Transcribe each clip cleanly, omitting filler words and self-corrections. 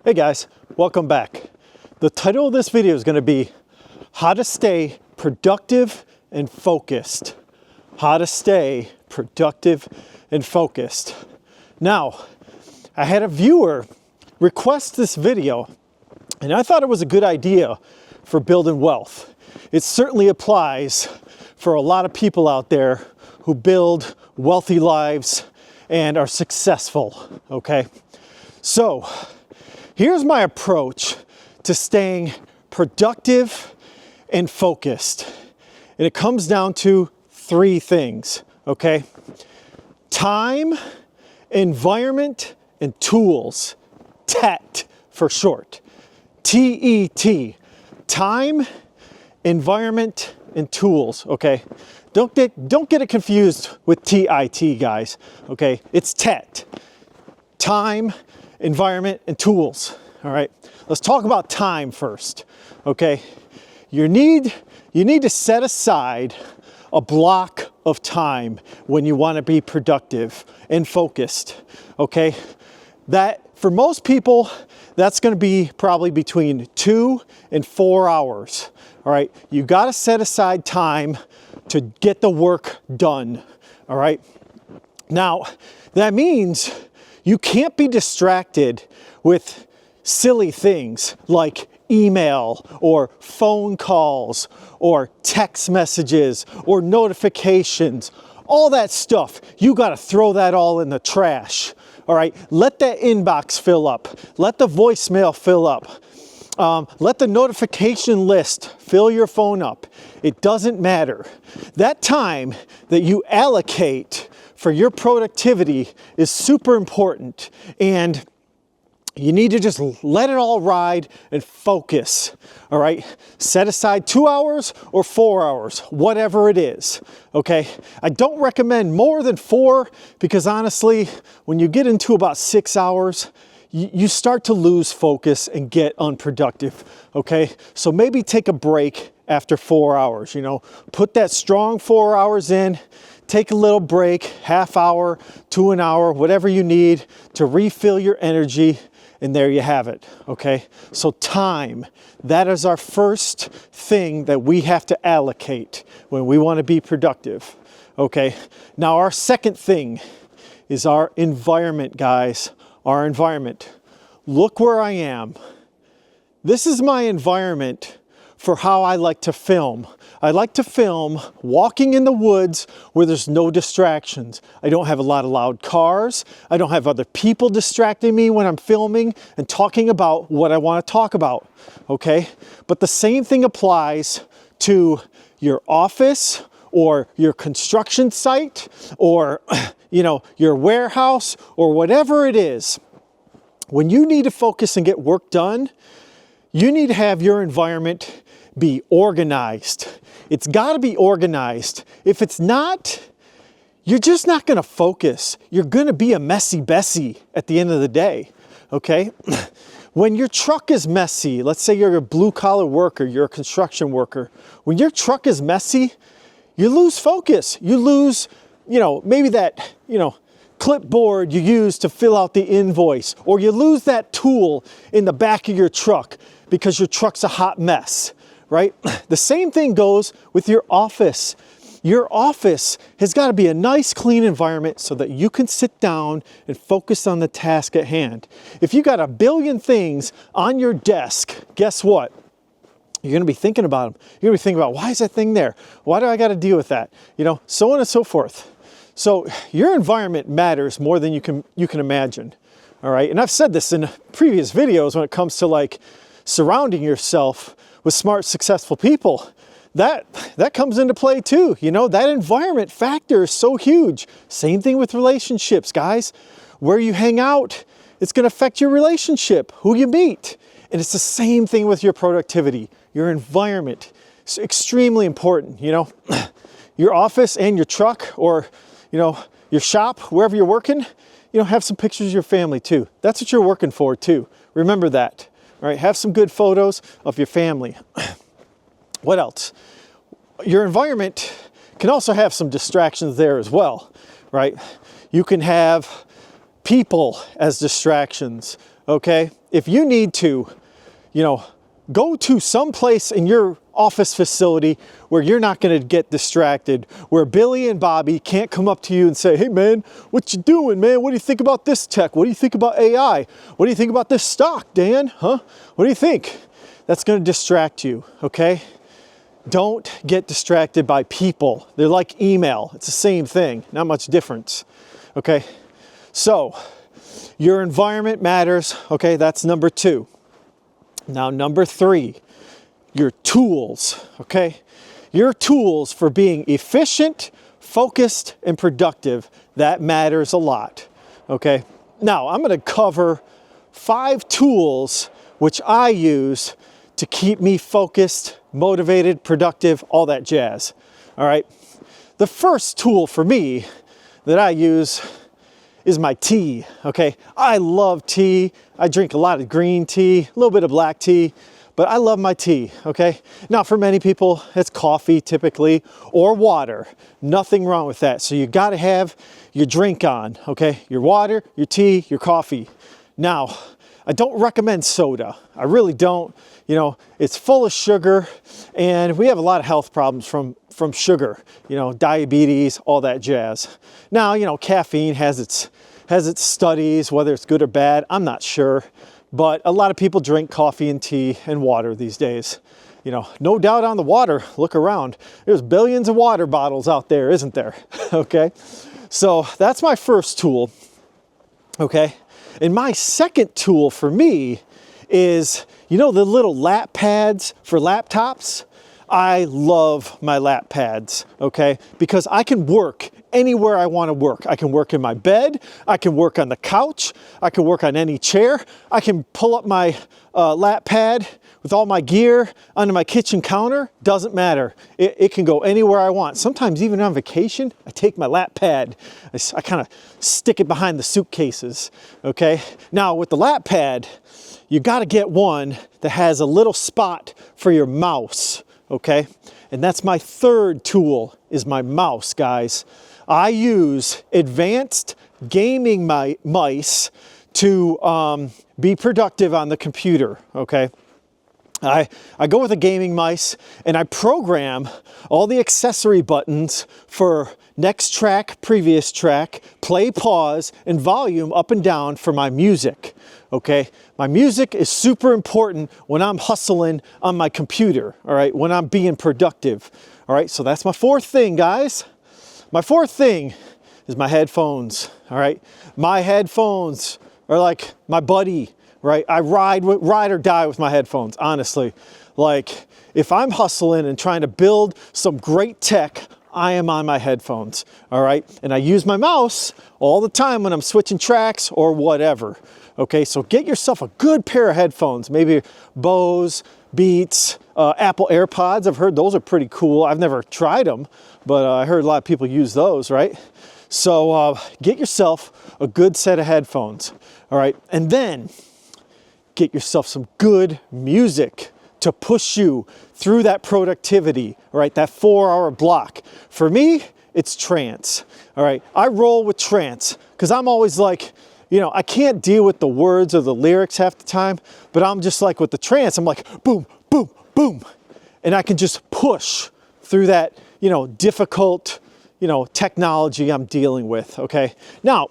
Hey guys, welcome back. The title of this video is going to be how to stay productive and focused. How to stay productive and focused. Now, I had a viewer request this video and I thought it was a good idea for building wealth. It certainly applies for a lot of people out there who build wealthy lives and are successful, okay? So, here's my approach to staying productive and focused. And it comes down to three things, okay? Time, environment, and tools. T.E.T for short. T.E.T. Time, environment, and tools, okay? Don't get it confused with T.I.T, guys, okay? It's T.E.T. Time, environment, and tools. All right, let's talk about time first. Okay, you need to set aside a block of time when you want to be productive and focused. Okay, that for most people, that's going to be probably between 2 and 4 hours. All right, you got to set aside time to get the work done. All right, now that means you can't be distracted with silly things like email or phone calls or text messages or notifications. All that stuff, you got to throw that all in the trash. All right, let that inbox fill up. Let the voicemail fill up. Let the notification list fill your phone up. It doesn't matter. That time that you allocate for your productivity is super important, and you need to just let it all ride and focus. All right, set aside 2 hours or 4 hours, whatever it is. Okay, I don't recommend more than 4 because honestly, when you get into about 6 hours, you start to lose focus and get unproductive. Okay, so maybe take a break after 4 hours. You know, put that strong 4 hours in. Take a little break, half hour to an hour, whatever you need to refill your energy, and there you have it, okay? So time, that is our first thing that we have to allocate when we want to be productive, okay? Now our second thing is our environment, guys, our environment. Look where I am. This is my environment for how I like to film. I like to film walking in the woods where there's no distractions. I don't have a lot of loud cars. I don't have other people distracting me when I'm filming and talking about what I want to talk about, okay? But the same thing applies to your office or your construction site or, you know, your warehouse or whatever it is. When you need to focus and get work done, you need to have your environment be organized. It's got to be organized. If it's not, you're just not going to focus. You're going to be a messy Bessie at the end of the day, okay? When your truck is messy, let's say you're a blue-collar worker, you're a construction worker. When your truck is messy, you lose focus. You lose, you know, maybe that, you know, clipboard you use to fill out the invoice, or you lose that tool in the back of your truck because your truck's a hot mess. Right? The same thing goes with your office. Your office has got to be a nice, clean environment so that you can sit down and focus on the task at hand. If you got a billion things on your desk, guess what? You're going to be thinking about them. You're going to be thinking about, why is that thing there? Why do I got to deal with that? You know, so on and so forth. So your environment matters more than you can imagine. All right. And I've said this in previous videos when it comes to like surrounding yourself with smart, successful people. That comes into play too. You know, that environment factor is so huge. Same thing with relationships, guys. Where you hang out, it's going to affect your relationship, who you meet. And it's the same thing with your productivity. Your environment is extremely important, you know. Your office and your truck, or, you know, your shop, wherever you're working, you know, have some pictures of your family too. That's what you're working for too. Remember that. All right, have some good photos of your family. What else? Your environment can also have some distractions there as well, right? You can have people as distractions, okay? If you need to, you know, go to some place in your office facility where you're not going to get distracted, where Billy and Bobby can't come up to you and say, hey man, what you doing, man? What do you think about this tech? What do you think about AI? What do you think about this stock, Dan? Huh? What do you think? That's going to distract you, okay? Don't get distracted by people. They're like email. It's the same thing, not much difference, okay? So, your environment matters, okay? That's number 2. Now, number 3, your tools, okay? Your tools for being efficient, focused, and productive, that matters a lot, okay? Now, I'm going to cover 5 tools which I use to keep me focused, motivated, productive, all that jazz, all right? The first tool for me that I use is my tea, okay? I love tea. I drink a lot of green tea, a little bit of black tea, but I love my tea, okay? Now, for many people, it's coffee typically, or water. Nothing wrong with that. So you gotta have your drink on, okay? Your water, your tea, your coffee. Now, I don't recommend soda. I really don't. You know, it's full of sugar, and we have a lot of health problems from sugar, you know, diabetes, all that jazz. Now, you know, caffeine has its studies, whether it's good or bad, I'm not sure. But a lot of people drink coffee and tea and water these days. You know, no doubt on the water, look around. There's billions of water bottles out there, isn't there? Okay, so that's my first tool, okay? And my second tool for me is, you know, the little lap pads for laptops? I love my lap pads, okay? Because I can work anywhere I want to work. I can work in my bed, I can work on the couch, I can work on any chair, I can pull up my lap pad with all my gear onto my kitchen counter, doesn't matter. It can go anywhere I want. Sometimes even on vacation, I take my lap pad, I kind of stick it behind the suitcases, okay? Now with the lap pad, you gotta get one that has a little spot for your mouse, okay? And that's my third tool, is my mouse, guys. I use advanced gaming mice to be productive on the computer, okay? I go with a gaming mice and I program all the accessory buttons for next track, previous track, play, pause, and volume up and down for my music, okay? My music is super important when I'm hustling on my computer, all right? When I'm being productive, all right? So that's my fourth thing, guys. My fourth thing is my headphones, all right? My headphones are like my buddy, right? I ride or die with my headphones, honestly. Like, if I'm hustling and trying to build some great tech, I am on my headphones, all right? And I use my mouse all the time when I'm switching tracks or whatever, okay? So get yourself a good pair of headphones, maybe Bose, Beats, Apple AirPods. I've heard those are pretty cool. I've never tried them, but I heard a lot of people use those, right? So get yourself a good set of headphones, all right? And then get yourself some good music to push you through that productivity, all right, that 4-hour block. For me, it's trance, all right? I roll with trance because I'm always like, you know, I can't deal with the words or the lyrics half the time, but I'm just like with the trance, I'm like, boom, boom, boom. And I can just push through that, you know, difficult, you know, technology I'm dealing with, okay? Now,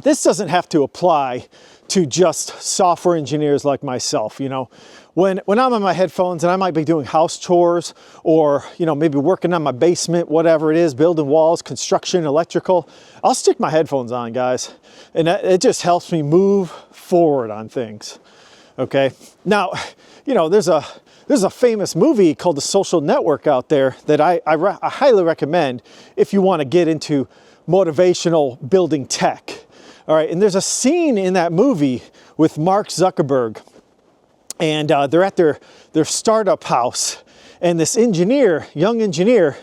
this doesn't have to apply to just software engineers like myself, you know. When I'm on my headphones and I might be doing house chores or, you know, maybe working on my basement, whatever it is, building walls, construction, electrical, I'll stick my headphones on, guys. And it just helps me move forward on things, okay? Now, you know, there's a famous movie called The Social Network out there that I highly recommend if you want to get into motivational building tech. All right, and there's a scene in that movie with Mark Zuckerberg, and they're at their startup house, and this engineer, young engineer,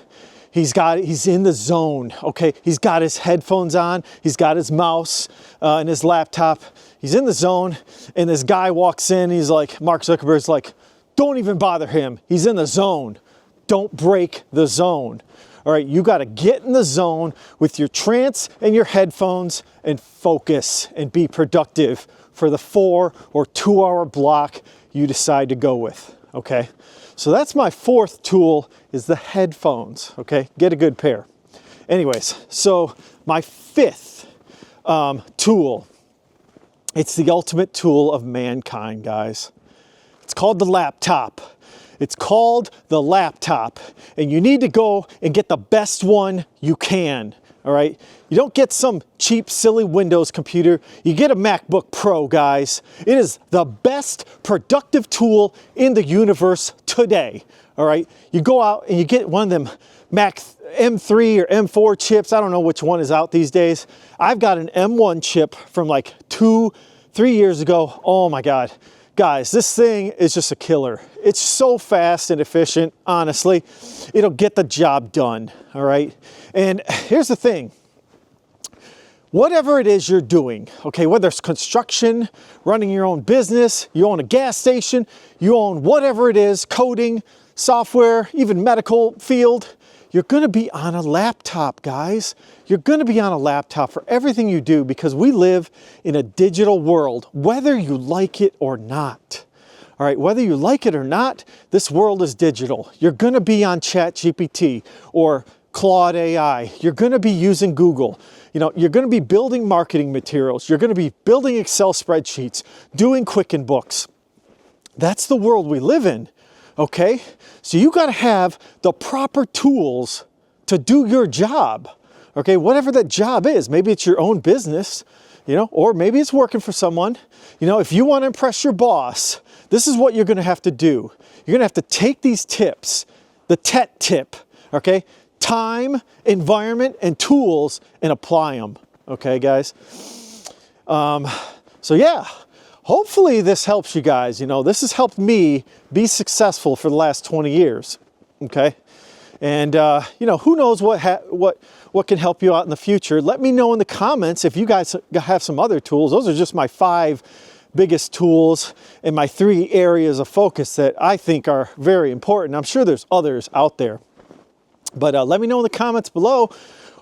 he's in the zone, okay? He's got his headphones on, he's got his mouse and his laptop, he's in the zone, and this guy walks in, he's like, Mark Zuckerberg's like, don't even bother him, he's in the zone, don't break the zone. All All right, you got to get in the zone with your trance and your headphones and focus and be productive for the 4 or 2 hour block you decide to go with, okay? So that's my fourth tool, is the headphones, okay? Get a good pair. Anyways, so my fifth tool, it's the ultimate tool of mankind, guys. It's called the laptop. It's called the laptop, and you need to go and get the best one you can, all right? You don't get some cheap, silly Windows computer. You get a MacBook Pro, guys. It is the best productive tool in the universe today, all right? You go out and you get one of them Mac M3 or M4 chips. I don't know which one is out these days. I've got an M1 chip from like 2-3 years ago. Oh my God. Guys, this thing is just a killer. It's so fast and efficient, honestly. It'll get the job done, all right? And here's the thing. Whatever it is you're doing, okay, whether it's construction, running your own business, you own a gas station, you own whatever it is, coding, software, even medical field, you're gonna be on a laptop, guys. You're gonna be on a laptop for everything you do, because we live in a digital world, whether you like it or not. All right, whether you like it or not, this world is digital. You're gonna be on ChatGPT or Claude AI. You're gonna be using Google. You know, you're gonna be building marketing materials. You're gonna be building Excel spreadsheets, doing Quicken books. That's the world we live in. Okay, so you got to have the proper tools to do your job. Okay, whatever that job is, maybe it's your own business, you know, or maybe it's working for someone. You know, if you want to impress your boss, this is what you're going to have to do. You're going to have to take these tips, the T.E.T tip, okay, time, environment, and tools, and apply them. Okay, guys. So yeah. Hopefully this helps you guys. You know, this has helped me be successful for the last 20 years, okay? And, you know, who knows what can help you out in the future. Let me know in the comments if you guys have some other tools. Those are just my 5 biggest tools and my 3 areas of focus that I think are very important. I'm sure there's others out there. But let me know in the comments below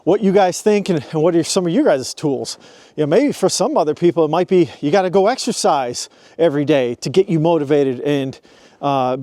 what you guys think and what are some of your guys' tools. You know, maybe for some other people it might be you got to go exercise every day to get you motivated and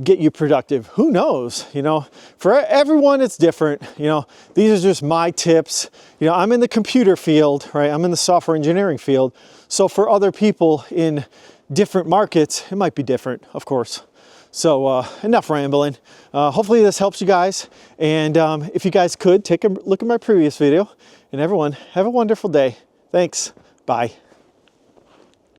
get you productive. Who knows? You know, for everyone it's different. You know, these are just my tips. You know, I'm in the computer field, right? I'm in the software engineering field. So for other people in different markets, it might be different, of course. So enough rambling. Hopefully this helps you guys. And if you guys could, take a look at my previous video. And everyone, have a wonderful day. Thanks. Bye.